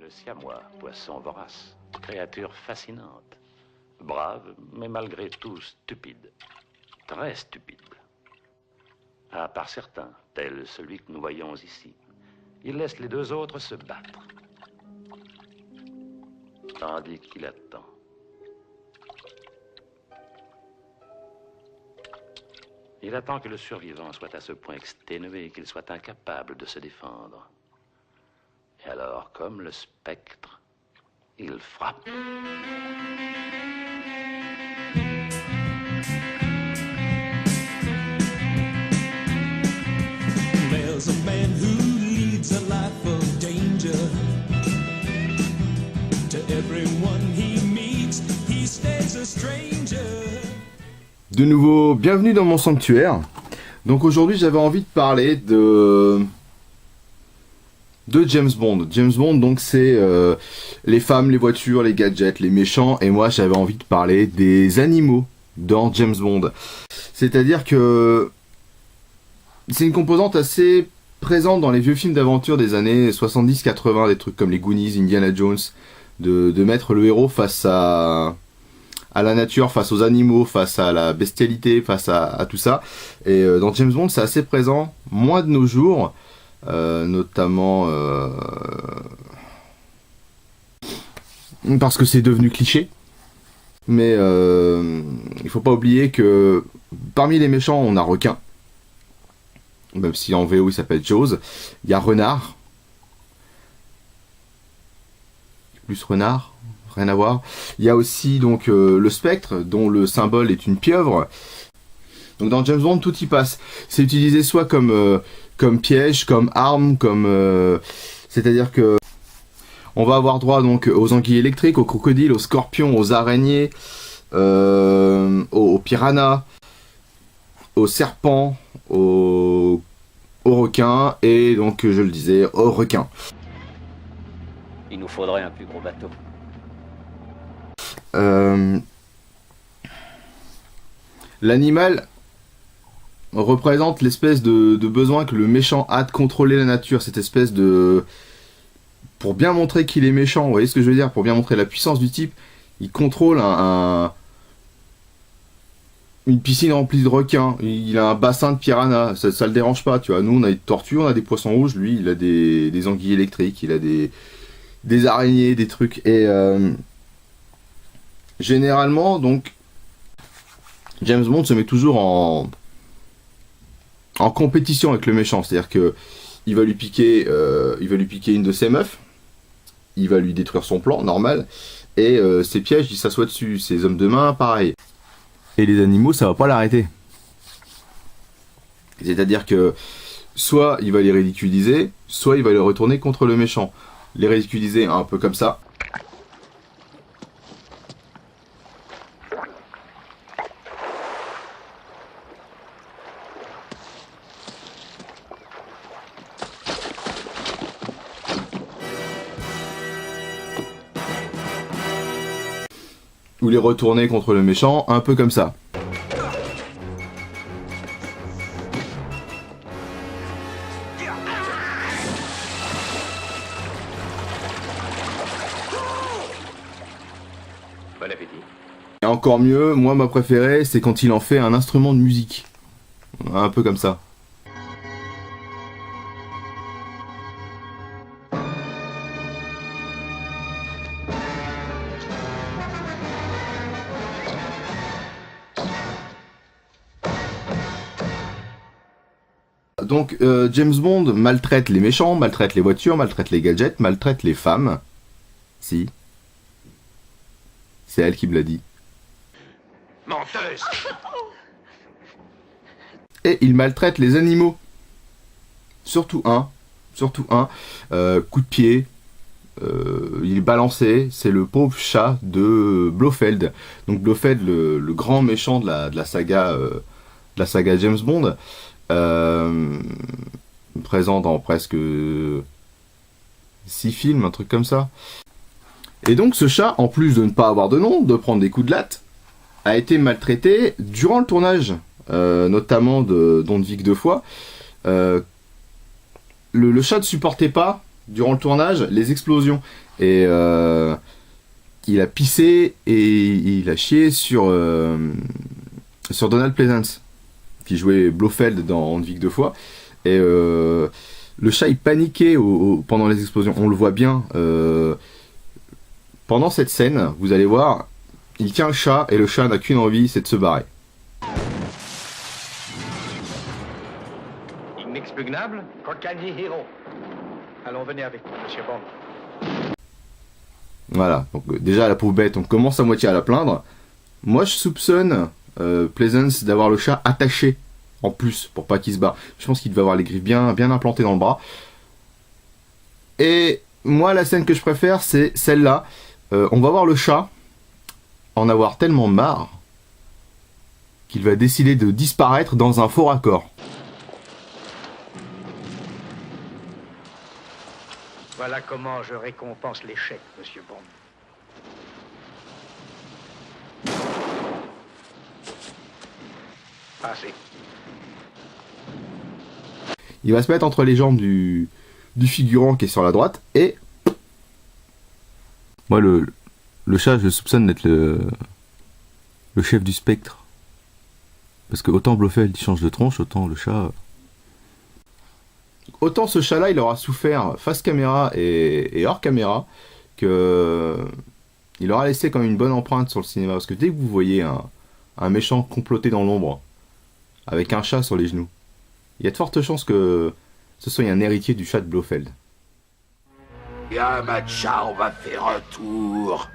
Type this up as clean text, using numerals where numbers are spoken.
Le siamois, poisson vorace, créature fascinante. Brave, mais malgré tout stupide. Très stupide. À part certains, tel celui que nous voyons ici. Il laisse les deux autres se battre. Tandis qu'il attend. Il attend que le survivant soit à ce point exténué qu'il soit incapable de se défendre. Et alors, comme le spectre, il frappe. There's a man who leads a life of danger. To everyone he meets, he stays a stranger. De nouveau, bienvenue dans mon sanctuaire. Donc aujourd'hui, j'avais envie de parler de James Bond. James Bond, donc c'est les femmes, les voitures, les gadgets, les méchants. Et moi, j'avais envie de parler des animaux dans James Bond. C'est-à-dire que c'est une composante assez présente dans les vieux films d'aventure des années 70-80, des trucs comme les Goonies, Indiana Jones, de mettre le héros face à la nature, face aux animaux, face à la bestialité, face à tout ça. Et dans James Bond, c'est assez présent, moins de nos jours, notamment parce que c'est devenu cliché. Mais il faut pas oublier que parmi les méchants, on a requin. Même si en VO il s'appelle Jaws. Il y a renard. Plus renard, rien à voir. Il y a aussi donc le spectre, dont le symbole est une pieuvre. Donc dans James Bond, tout y passe. C'est utilisé soit comme piège, comme arme, c'est-à-dire que on va avoir droit donc aux anguilles électriques, aux crocodiles, aux scorpions, aux araignées, aux piranhas, aux serpents, aux requins et donc, je le disais, aux requins. Il nous faudrait un plus gros bateau. L'animal représente l'espèce de besoin que le méchant a de contrôler la nature, cette espèce de... Pour bien montrer qu'il est méchant, vous voyez ce que je veux dire, pour bien montrer la puissance du type, il contrôle une piscine remplie de requins, il a un bassin de piranhas, ça le dérange pas, tu vois. Nous on a des tortues, on a des poissons rouges, lui il a des anguilles électriques, il a des araignées, des trucs, et généralement donc James Bond se met toujours en compétition avec le méchant, c'est-à-dire que il va lui piquer une de ses meufs, il va lui détruire son plan normal, et ses pièges il s'assoit dessus, ses hommes de main pareil. Et les animaux, ça va pas l'arrêter. C'est-à-dire que soit il va les ridiculiser, soit il va les retourner contre le méchant. Les ridiculiser un peu comme ça. Ou les retourner contre le méchant, un peu comme ça. Bon appétit. Et encore mieux, moi ma préférée, c'est quand il en fait un instrument de musique. Un peu comme ça. Donc James Bond maltraite les méchants, maltraite les voitures, maltraite les gadgets, maltraite les femmes. Si. C'est elle qui me l'a dit. Menteuse! Et il maltraite les animaux. Surtout un. Coup de pied. Il est balancé. C'est le pauvre chat de Blofeld. Donc Blofeld, le grand méchant de la saga James Bond. Présent dans presque 6 films, un truc comme ça. Et donc ce chat, en plus de ne pas avoir de nom, de prendre des coups de latte, a été maltraité durant le tournage, notamment de Don't Vic 2 fois. Le chat ne supportait pas durant le tournage, les explosions. Et il a pissé et il a chié sur Donald Pleasence, qui jouait Blofeld dans On ne vit que deux fois. Et le chat, il paniquait pendant les explosions. On le voit bien. Pendant cette scène, vous allez voir, il tient le chat et le chat n'a qu'une envie, c'est de se barrer. Inexpugnable, Kokani Hiro. Allons, venez avec moi, monsieur Bond. Voilà, donc déjà la pauvre bête, on commence à moitié à la plaindre. Moi je soupçonne Pleasence d'avoir le chat attaché en plus pour pas qu'il se barre. Je pense qu'il devait avoir les griffes bien implantées dans le bras. Et moi la scène que je préfère c'est celle-là. On va voir le chat en avoir tellement marre qu'il va décider de disparaître dans un faux raccord. Voilà comment je récompense l'échec, monsieur Bond. Assez. Il va se mettre entre les jambes du figurant qui est sur la droite et... Moi le chat je le soupçonne d'être le chef du spectre. Parce que autant Blofeld il change de tronche, autant le chat... Autant ce chat-là, il aura souffert face caméra et hors caméra, que il aura laissé quand même une bonne empreinte sur le cinéma. Parce que dès que vous voyez un méchant comploter dans l'ombre, avec un chat sur les genoux, il y a de fortes chances que ce soit un héritier du chat de Blofeld. Viens, Matcha, on va faire un tour.